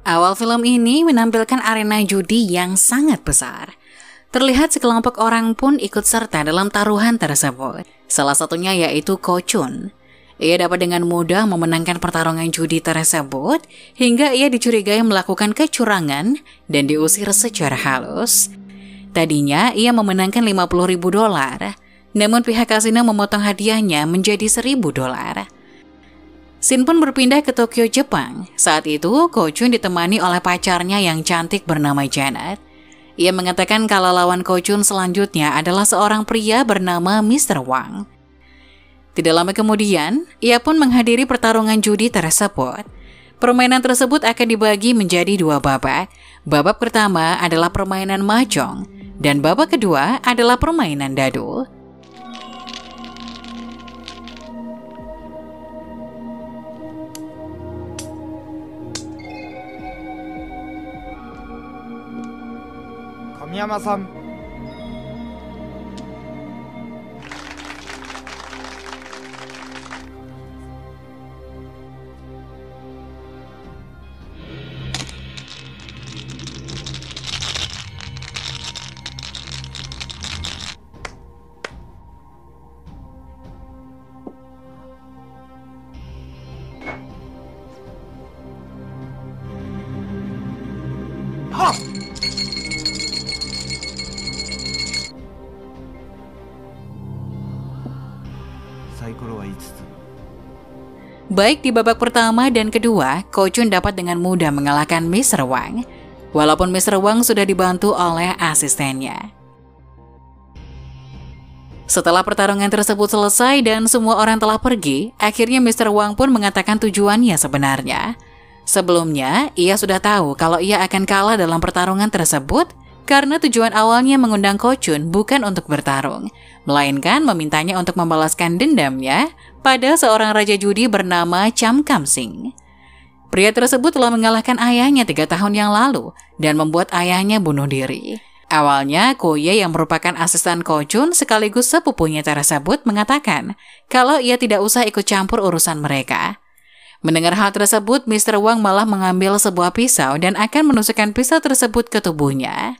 Awal film ini menampilkan arena judi yang sangat besar. Terlihat sekelompok orang pun ikut serta dalam taruhan tersebut. Salah satunya yaitu Ko Chun. Ia dapat dengan mudah memenangkan pertarungan judi tersebut hingga ia dicurigai melakukan kecurangan dan diusir secara halus. Tadinya ia memenangkan $50.000, namun pihak kasino memotong hadiahnya menjadi $1.000. Sin pun berpindah ke Tokyo, Jepang. Saat itu, Ko Chun ditemani oleh pacarnya yang cantik bernama Janet. Ia mengatakan kalau lawan Ko Chun selanjutnya adalah seorang pria bernama Mr. Wang. Tidak lama kemudian, ia pun menghadiri pertarungan judi tersebut. Permainan tersebut akan dibagi menjadi 2 babak. Babak pertama adalah permainan mahjong, dan babak kedua adalah permainan dadu. Kamiyama-san. Ha! Baik di babak pertama dan kedua, Ko Chun dapat dengan mudah mengalahkan Mr. Wang, walaupun Mr. Wang sudah dibantu oleh asistennya. Setelah pertarungan tersebut selesai dan semua orang telah pergi, akhirnya Mr. Wang pun mengatakan tujuannya sebenarnya. Sebelumnya, ia sudah tahu kalau ia akan kalah dalam pertarungan tersebut karena tujuan awalnya mengundang Ko Chun bukan untuk bertarung, melainkan memintanya untuk membalaskan dendamnya pada seorang raja judi bernama Cham Kam Sing. Pria tersebut telah mengalahkan ayahnya 3 tahun yang lalu dan membuat ayahnya bunuh diri. Awalnya, Ko Ye yang merupakan asisten Ko Chun sekaligus sepupunya tersebut mengatakan kalau ia tidak usah ikut campur urusan mereka. Mendengar hal tersebut, Mr. Wang malah mengambil sebuah pisau dan akan menusukkan pisau tersebut ke tubuhnya.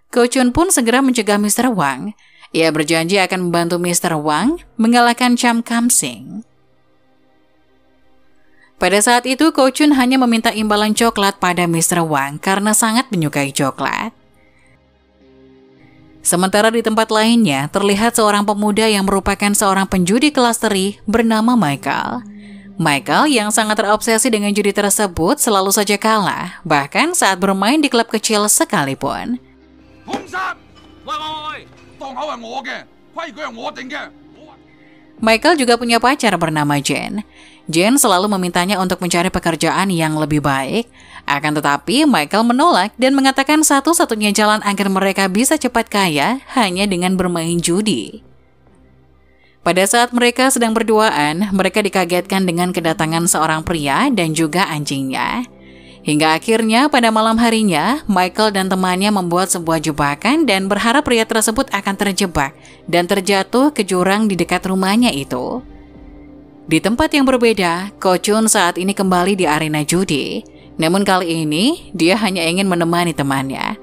Ko Chun pun segera mencegah Mr. Wang. Ia berjanji akan membantu Mr. Wang mengalahkan Cham Kam Sing. Pada saat itu, Ko Chun hanya meminta imbalan coklat pada Mr. Wang karena sangat menyukai coklat. Sementara di tempat lainnya, terlihat seorang pemuda yang merupakan seorang penjudi kelas teri bernama Michael. Michael yang sangat terobsesi dengan judi tersebut selalu saja kalah, bahkan saat bermain di klub kecil sekalipun. Michael juga punya pacar bernama Jen. Jen selalu memintanya untuk mencari pekerjaan yang lebih baik. Akan tetapi, Michael menolak dan mengatakan satu-satunya jalan agar mereka bisa cepat kaya hanya dengan bermain judi. Pada saat mereka sedang berduaan, mereka dikagetkan dengan kedatangan seorang pria dan juga anjingnya. Hingga akhirnya pada malam harinya, Michael dan temannya membuat sebuah jebakan dan berharap pria tersebut akan terjebak dan terjatuh ke jurang di dekat rumahnya itu. Di tempat yang berbeda, Ko Chun saat ini kembali di arena judi. Namun kali ini, dia hanya ingin menemani temannya.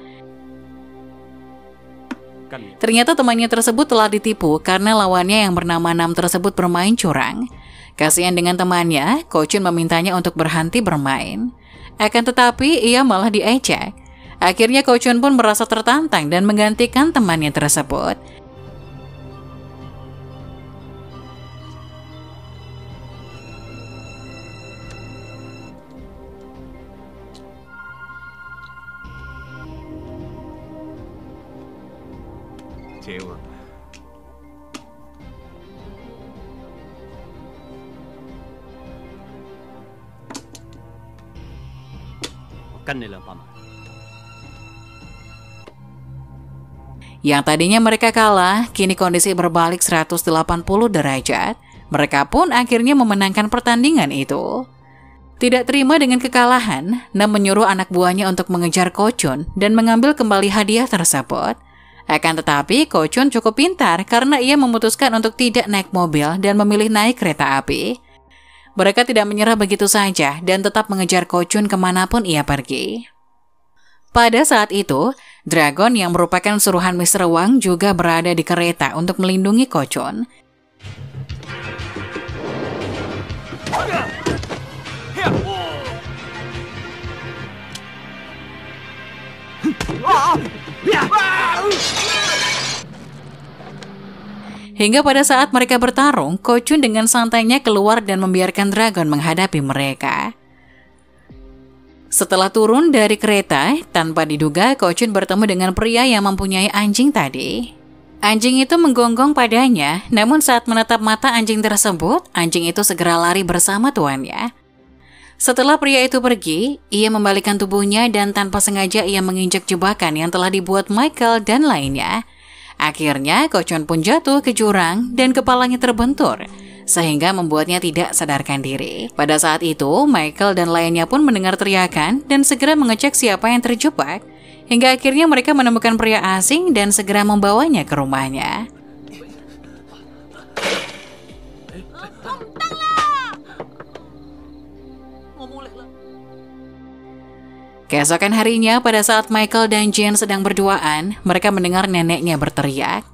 Ternyata temannya tersebut telah ditipu karena lawannya yang bernama Nam tersebut bermain curang. Kasihan dengan temannya, Ko Chun memintanya untuk berhenti bermain. Akan tetapi, ia malah diejek. Akhirnya Ko Chun pun merasa tertantang dan menggantikan temannya tersebut. Yang tadinya mereka kalah, kini kondisi berbalik 180 derajat. Mereka pun akhirnya memenangkan pertandingan itu. Tidak terima dengan kekalahan, Nam menyuruh anak buahnya untuk mengejar Ko Chun dan mengambil kembali hadiah tersebut. Akan tetapi, Ko Chun cukup pintar karena ia memutuskan untuk tidak naik mobil dan memilih naik kereta api. Mereka tidak menyerah begitu saja dan tetap mengejar Ko Chun kemanapun ia pergi. Pada saat itu, Dragon yang merupakan suruhan Mr. Wang juga berada di kereta untuk melindungi Ko Chun. Hingga pada saat mereka bertarung, Ko Chun dengan santainya keluar dan membiarkan Dragon menghadapi mereka. Setelah turun dari kereta, tanpa diduga Ko Chun bertemu dengan pria yang mempunyai anjing tadi. Anjing itu menggonggong padanya, namun saat menatap mata anjing tersebut, anjing itu segera lari bersama tuannya. Setelah pria itu pergi, ia membalikkan tubuhnya dan tanpa sengaja ia menginjak jebakan yang telah dibuat Michael dan lainnya. Akhirnya, Ko Chun pun jatuh ke jurang dan kepalanya terbentur, sehingga membuatnya tidak sadarkan diri. Pada saat itu, Michael dan lainnya pun mendengar teriakan dan segera mengecek siapa yang terjebak, hingga akhirnya mereka menemukan pria asing dan segera membawanya ke rumahnya. Keesokan harinya, pada saat Michael dan Jane sedang berduaan, mereka mendengar neneknya berteriak.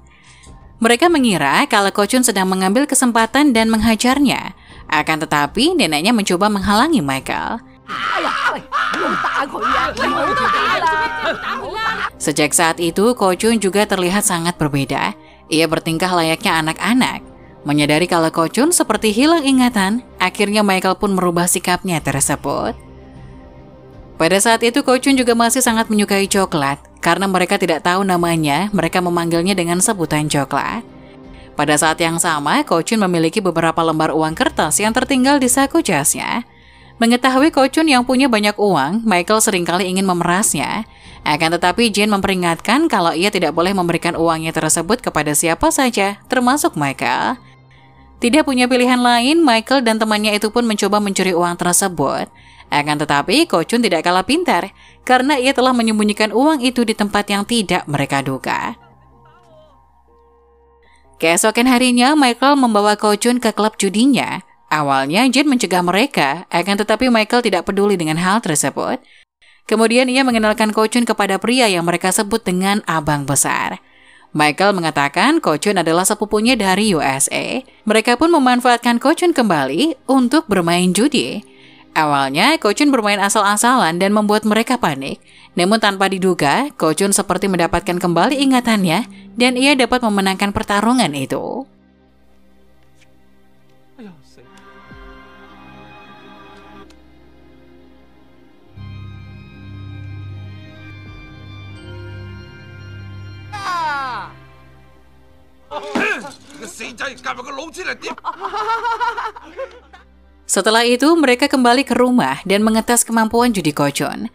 Mereka mengira kalau Ko Chun sedang mengambil kesempatan dan menghajarnya. Akan tetapi, neneknya mencoba menghalangi Michael. Sejak saat itu, Ko Chun juga terlihat sangat berbeda. Ia bertingkah layaknya anak-anak. Menyadari kalau Ko Chun seperti hilang ingatan, akhirnya Michael pun merubah sikapnya tersebut. Pada saat itu, Ko Chun juga masih sangat menyukai coklat. Karena mereka tidak tahu namanya, mereka memanggilnya dengan sebutan coklat. Pada saat yang sama, Ko Chun memiliki beberapa lembar uang kertas yang tertinggal di saku jasnya. Mengetahui Ko Chun yang punya banyak uang, Michael seringkali ingin memerasnya. Akan tetapi Jane memperingatkan kalau ia tidak boleh memberikan uangnya tersebut kepada siapa saja, termasuk Michael. Tidak punya pilihan lain, Michael dan temannya itu pun mencoba mencuri uang tersebut. Akan tetapi, Ko Chun tidak kalah pintar, karena ia telah menyembunyikan uang itu di tempat yang tidak mereka duga. Keesokan harinya, Michael membawa Ko Chun ke klub judinya. Awalnya, Jane mencegah mereka, akan tetapi Michael tidak peduli dengan hal tersebut. Kemudian ia mengenalkan Ko Chun kepada pria yang mereka sebut dengan Abang Besar. Michael mengatakan Ko Chun adalah sepupunya dari USA. Mereka pun memanfaatkan Ko Chun kembali untuk bermain judi. Awalnya, Ko Chun bermain asal-asalan dan membuat mereka panik. Namun tanpa diduga, Ko Chun seperti mendapatkan kembali ingatannya dan ia dapat memenangkan pertarungan itu. Setelah itu, mereka kembali ke rumah dan mengetes kemampuan judi Ko Chun.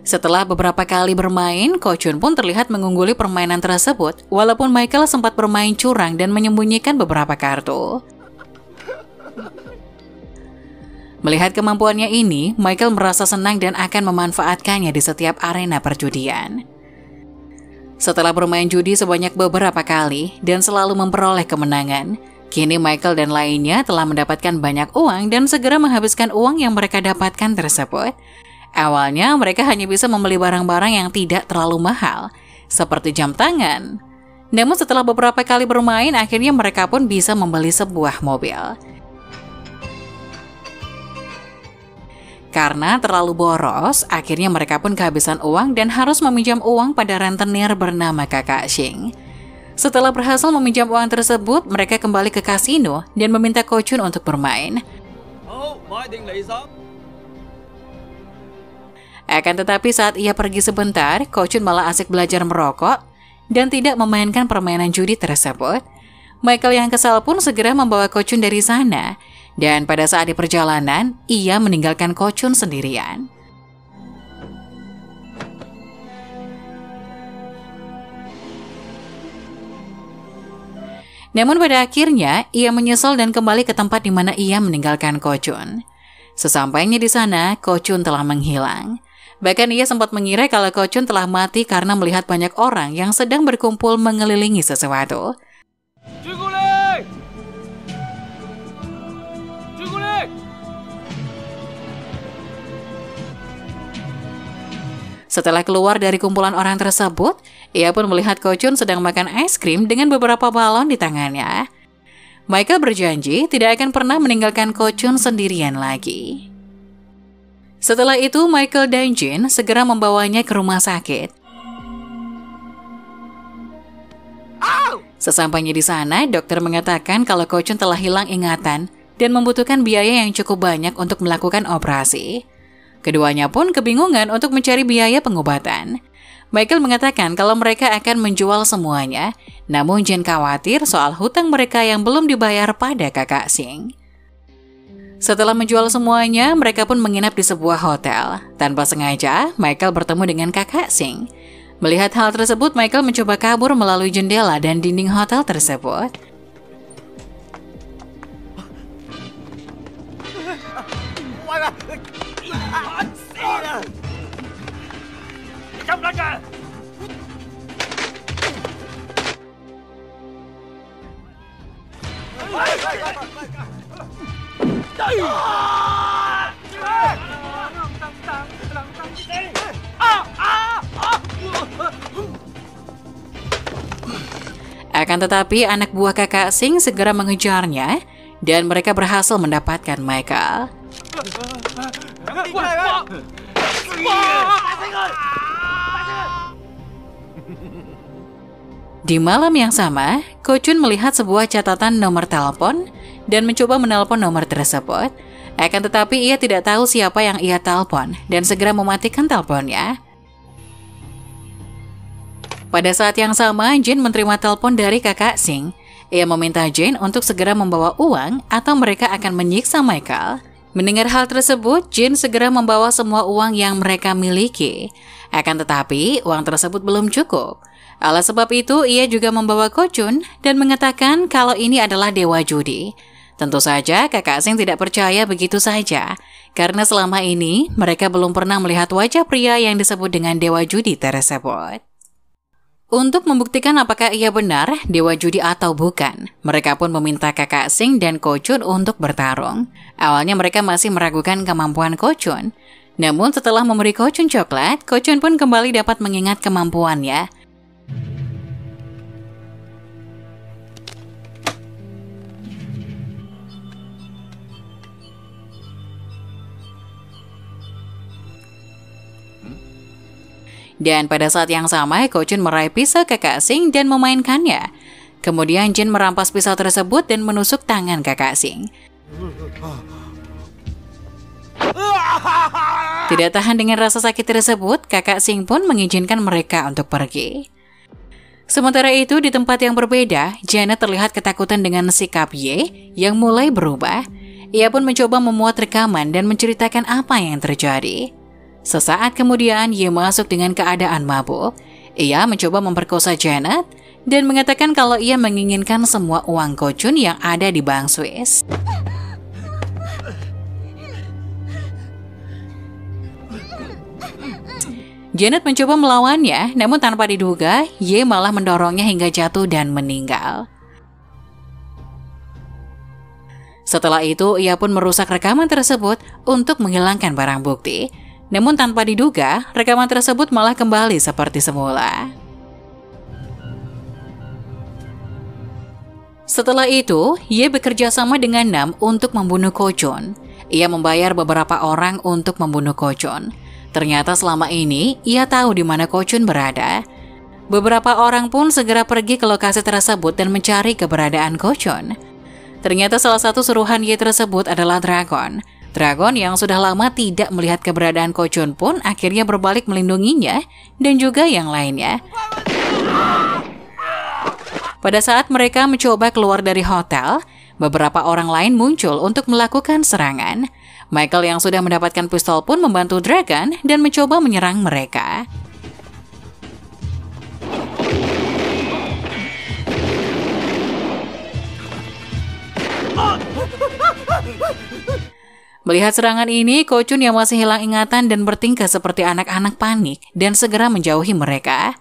Setelah beberapa kali bermain, Ko Chun pun terlihat mengungguli permainan tersebut, walaupun Michael sempat bermain curang dan menyembunyikan beberapa kartu. Melihat kemampuannya ini, Michael merasa senang dan akan memanfaatkannya di setiap arena perjudian. Setelah bermain judi sebanyak beberapa kali dan selalu memperoleh kemenangan, kini Michael dan lainnya telah mendapatkan banyak uang dan segera menghabiskan uang yang mereka dapatkan tersebut. Awalnya mereka hanya bisa membeli barang-barang yang tidak terlalu mahal, seperti jam tangan. Namun setelah beberapa kali bermain, akhirnya mereka pun bisa membeli sebuah mobil. Karena terlalu boros, akhirnya mereka pun kehabisan uang dan harus meminjam uang pada rentenir bernama Kakak Xing. Setelah berhasil meminjam uang tersebut, mereka kembali ke kasino dan meminta Ko Chun untuk bermain. Akan tetapi saat ia pergi sebentar, Ko Chun malah asik belajar merokok dan tidak memainkan permainan judi tersebut. Michael yang kesal pun segera membawa Ko Chun dari sana. Dan pada saat di perjalanan, ia meninggalkan Ko Chun sendirian. Namun pada akhirnya, ia menyesal dan kembali ke tempat di mana ia meninggalkan Ko Chun. Sesampainya di sana, Ko Chun telah menghilang. Bahkan ia sempat mengira kalau Ko Chun telah mati karena melihat banyak orang yang sedang berkumpul mengelilingi sesuatu. Setelah keluar dari kumpulan orang tersebut, ia pun melihat Ko Chun sedang makan es krim dengan beberapa balon di tangannya. Michael berjanji tidak akan pernah meninggalkan Ko Chun sendirian lagi. Setelah itu, Michael dan Jin segera membawanya ke rumah sakit. Sesampainya di sana, dokter mengatakan kalau Ko Chun telah hilang ingatan dan membutuhkan biaya yang cukup banyak untuk melakukan operasi. Keduanya pun kebingungan untuk mencari biaya pengobatan. Michael mengatakan kalau mereka akan menjual semuanya, namun Jin khawatir soal hutang mereka yang belum dibayar pada kakak Sing. Setelah menjual semuanya, mereka pun menginap di sebuah hotel. Tanpa sengaja, Michael bertemu dengan kakak Sing. Melihat hal tersebut, Michael mencoba kabur melalui jendela dan dinding hotel tersebut. Akan tetapi, anak buah kakak Sing segera mengejarnya dan mereka berhasil mendapatkan Michael. Di malam yang sama, Ko Chun melihat sebuah catatan nomor telepon dan mencoba menelpon nomor tersebut. Akan tetapi ia tidak tahu siapa yang ia telepon dan segera mematikan teleponnya. Pada saat yang sama, Jin menerima telepon dari kakak Sing. Ia meminta Jin untuk segera membawa uang atau mereka akan menyiksa Michael. Mendengar hal tersebut, Jin segera membawa semua uang yang mereka miliki. Akan tetapi, uang tersebut belum cukup. Oleh sebab itu, ia juga membawa Ko Chun dan mengatakan kalau ini adalah dewa judi. Tentu saja, kakak Sing tidak percaya begitu saja, karena selama ini mereka belum pernah melihat wajah pria yang disebut dengan dewa judi tersebut. Untuk membuktikan apakah ia benar dewa judi atau bukan, mereka pun meminta kakak Sing dan Ko Chun untuk bertarung. Awalnya mereka masih meragukan kemampuan Ko Chun. Namun setelah memberi Ko Chun coklat, Ko Chun pun kembali dapat mengingat kemampuannya. Dan pada saat yang sama, Ko Chun meraih pisau kakak Sing dan memainkannya. Kemudian Jin merampas pisau tersebut dan menusuk tangan kakak Sing. Tidak tahan dengan rasa sakit tersebut, kakak Sing pun mengizinkan mereka untuk pergi. Sementara itu, di tempat yang berbeda, Janet terlihat ketakutan dengan sikap Ye yang mulai berubah. Ia pun mencoba memuat rekaman dan menceritakan apa yang terjadi. Sesaat kemudian, Ye masuk dengan keadaan mabuk. Ia mencoba memperkosa Janet dan mengatakan kalau ia menginginkan semua uang Ko Chun yang ada di bank Swiss. Janet mencoba melawannya, namun tanpa diduga, Ye malah mendorongnya hingga jatuh dan meninggal. Setelah itu, ia pun merusak rekaman tersebut untuk menghilangkan barang bukti. Namun tanpa diduga, rekaman tersebut malah kembali seperti semula. Setelah itu, Ye bekerja sama dengan Nam untuk membunuh Ko Chun. Ia membayar beberapa orang untuk membunuh Ko Chun. Ternyata selama ini, ia tahu di mana Ko Chun berada. Beberapa orang pun segera pergi ke lokasi tersebut dan mencari keberadaan Ko Chun. Ternyata salah satu suruhan Ye tersebut adalah Dragon. Dragon yang sudah lama tidak melihat keberadaan Ko Chun pun akhirnya berbalik melindunginya dan juga yang lainnya. Pada saat mereka mencoba keluar dari hotel, beberapa orang lain muncul untuk melakukan serangan. Michael yang sudah mendapatkan pistol pun membantu Dragon dan mencoba menyerang mereka. Melihat serangan ini, Ko Chun yang masih hilang ingatan dan bertingkah seperti anak-anak panik dan segera menjauhi mereka.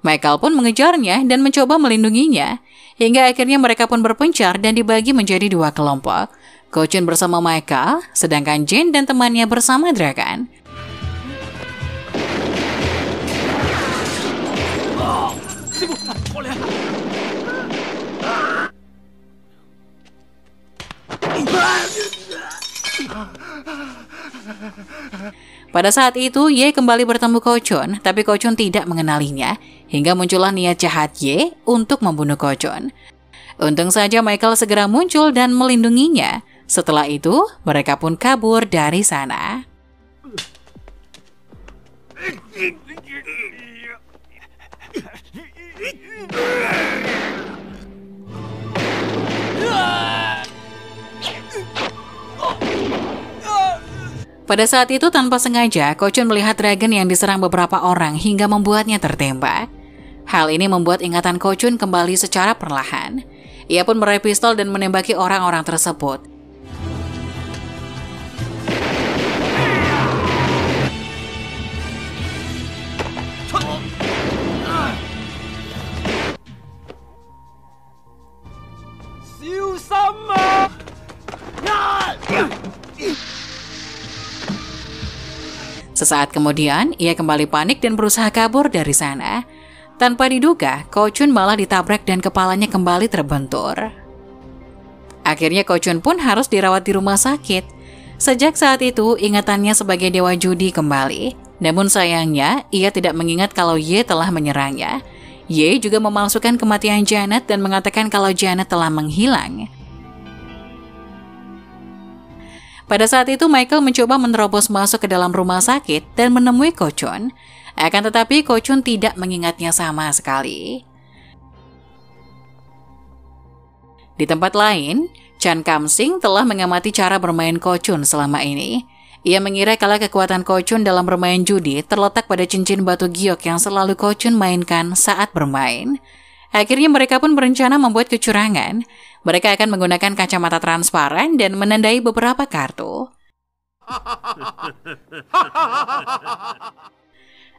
Michael pun mengejarnya dan mencoba melindunginya, hingga akhirnya mereka pun berpencar dan dibagi menjadi dua kelompok. Ko Chun bersama Michael, sedangkan Jin dan temannya bersama Dragon. Pada saat itu, Ye kembali bertemu Ko Chun, tapi Ko Chun tidak mengenalinya, hingga muncullah niat jahat Ye untuk membunuh Ko Chun. Untung saja Michael segera muncul dan melindunginya. Setelah itu, mereka pun kabur dari sana. Pada saat itu tanpa sengaja, Ko Chun melihat Dragon yang diserang beberapa orang hingga membuatnya tertembak. Hal ini membuat ingatan Ko Chun kembali secara perlahan. Ia pun meraih pistol dan menembaki orang-orang tersebut. Sesaat kemudian, ia kembali panik dan berusaha kabur dari sana. Tanpa diduga, Ko Chun malah ditabrak dan kepalanya kembali terbentur. Akhirnya Ko Chun pun harus dirawat di rumah sakit. Sejak saat itu, ingatannya sebagai dewa judi kembali. Namun sayangnya, ia tidak mengingat kalau Ye telah menyerangnya. Ye juga memalsukan kematian Janet dan mengatakan kalau Janet telah menghilang. Pada saat itu, Michael mencoba menerobos masuk ke dalam rumah sakit dan menemui Ko Chun. Akan tetapi, Ko Chun tidak mengingatnya sama sekali. Di tempat lain, Chan Kam Sing telah mengamati cara bermain Ko Chun selama ini. Ia mengira kalau kekuatan Ko Chun dalam bermain judi terletak pada cincin batu giok yang selalu Ko Chun mainkan saat bermain. Akhirnya mereka pun berencana membuat kecurangan. Mereka akan menggunakan kacamata transparan dan menandai beberapa kartu.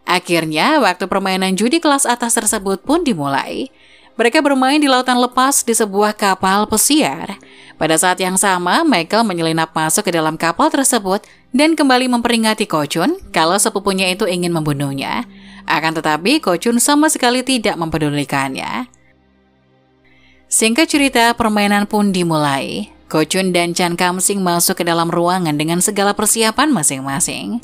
Akhirnya, waktu permainan judi kelas atas tersebut pun dimulai. Mereka bermain di lautan lepas di sebuah kapal pesiar. Pada saat yang sama, Michael menyelinap masuk ke dalam kapal tersebut dan kembali memperingati Ko Chun kalau sepupunya itu ingin membunuhnya. Akan tetapi, Ko Chun sama sekali tidak mempedulikannya. Singkat cerita, permainan pun dimulai. Ko Chun dan Chan Kam Sing masuk ke dalam ruangan dengan segala persiapan masing-masing.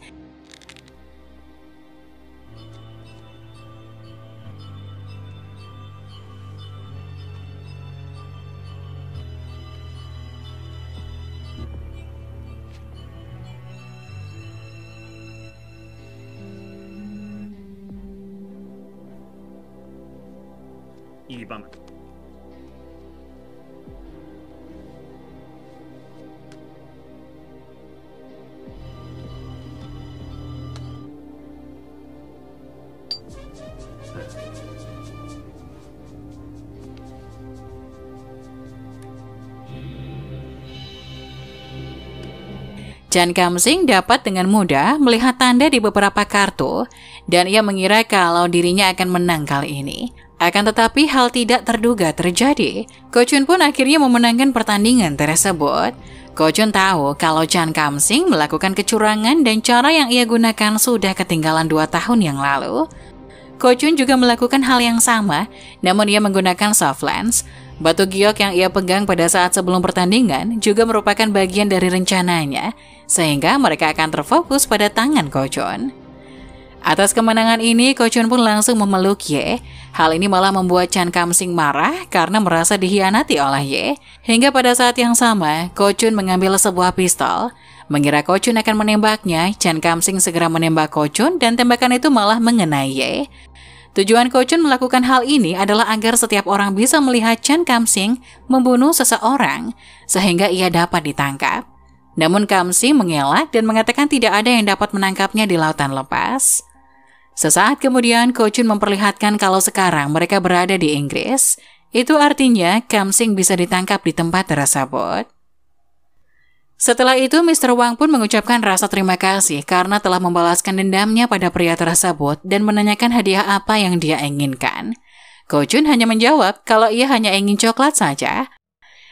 Chan Kam Sing dapat dengan mudah melihat tanda di beberapa kartu dan ia mengira kalau dirinya akan menang kali ini. Akan tetapi hal tidak terduga terjadi. Ko Chun pun akhirnya memenangkan pertandingan tersebut. Ko Chun tahu kalau Chan Kam Sing melakukan kecurangan dan cara yang ia gunakan sudah ketinggalan 2 tahun yang lalu. Ko Chun juga melakukan hal yang sama, namun ia menggunakan soft lens. Batu giok yang ia pegang pada saat sebelum pertandingan juga merupakan bagian dari rencananya, sehingga mereka akan terfokus pada tangan Ko Chun. Atas kemenangan ini, Ko Chun pun langsung memeluk Ye. Hal ini malah membuat Chan Kam Sing marah karena merasa dikhianati oleh Ye. Hingga pada saat yang sama, Ko Chun mengambil sebuah pistol. Mengira Ko Chun akan menembaknya, Chan Kam Sing segera menembak Ko Chun dan tembakan itu malah mengenai Ye. Tujuan Ko Chun melakukan hal ini adalah agar setiap orang bisa melihat Chan Kam Sing membunuh seseorang, sehingga ia dapat ditangkap. Namun Kam Sing mengelak dan mengatakan tidak ada yang dapat menangkapnya di lautan lepas. Sesaat kemudian, Ko Chun memperlihatkan kalau sekarang mereka berada di Inggris. Itu artinya Kam Sing bisa ditangkap di tempat tersebut. Setelah itu, Mr. Wang pun mengucapkan rasa terima kasih karena telah membalaskan dendamnya pada pria tersebut dan menanyakan hadiah apa yang dia inginkan. Ko Chun hanya menjawab kalau ia hanya ingin coklat saja.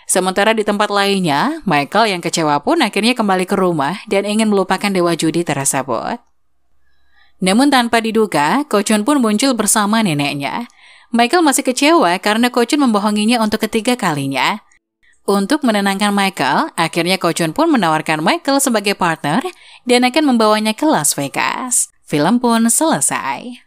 Sementara di tempat lainnya, Michael yang kecewa pun akhirnya kembali ke rumah dan ingin melupakan dewa judi tersebut. Namun tanpa diduga, Ko Chun pun muncul bersama neneknya. Michael masih kecewa karena Ko Chun membohonginya untuk ketiga kalinya. Untuk menenangkan Michael, akhirnya Ko Chun pun menawarkan Michael sebagai partner dan akan membawanya ke Las Vegas. Film pun selesai.